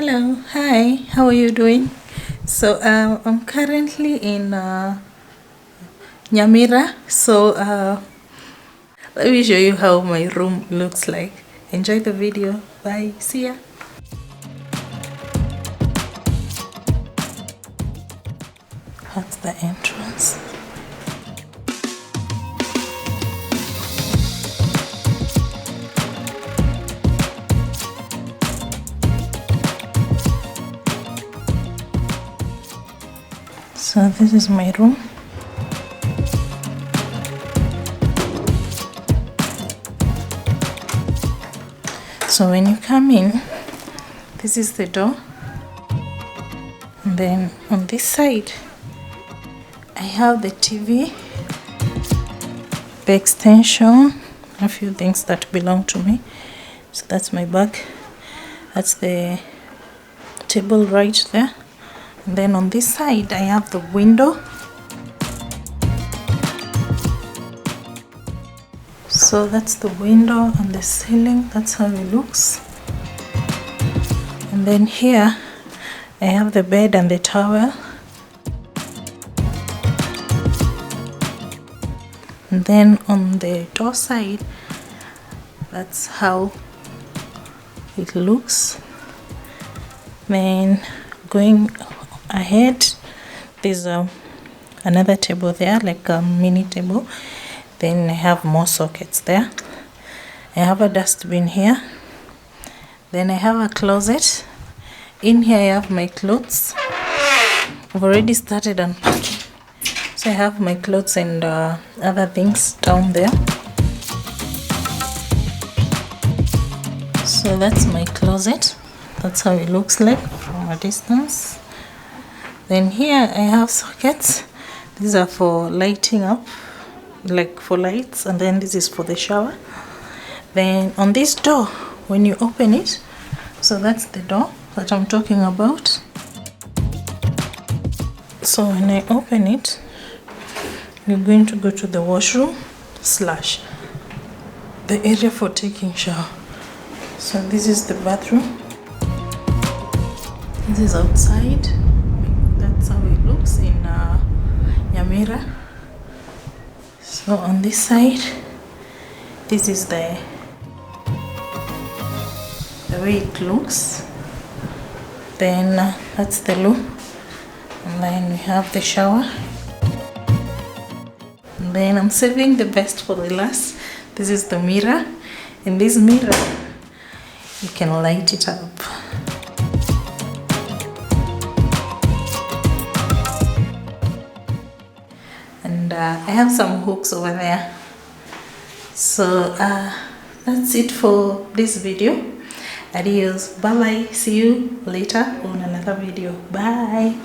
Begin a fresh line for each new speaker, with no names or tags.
Hello, hi, how are you doing? So I'm currently in Nyamira. So let me show you how my room looks like. Enjoy the video. Bye. See ya. That's the entrance. So this is my room. So when you come in, this is the door. And then on this side, I have the TV, the extension, a few things that belong to me. So that's my bag. That's the table right there. And then on this side, I have the window. So that's the window and the ceiling. That's how it looks. And then here, I have the bed and the towel. And then on the door side, that's how it looks. Then going ahead, there's another table there, like a mini table. Then I have more sockets there. I have a dustbin here. Then I have a closet. In here I have my clothes. I've already started unpacking. So I have my clothes and other things down there. So that's my closet. That's how it looks like from a distance. Then here I have sockets. These are for lighting up, like for lights, and then this is for the shower. Then on this door, when you open it, so that's the door that I'm talking about. So when I open it, you're going to go to the washroom slash the area for taking shower. So this is the bathroom. This is outside. That's how it looks in Nyamira. So on this side, this is the way it looks. Then that's the loo. And then we have the shower. And then I'm saving the best for the last. This is the mirror. In this mirror, you can light it up. And I have some hooks over there. So that's it for this video. Adios. Bye bye. See you later on another video. Bye.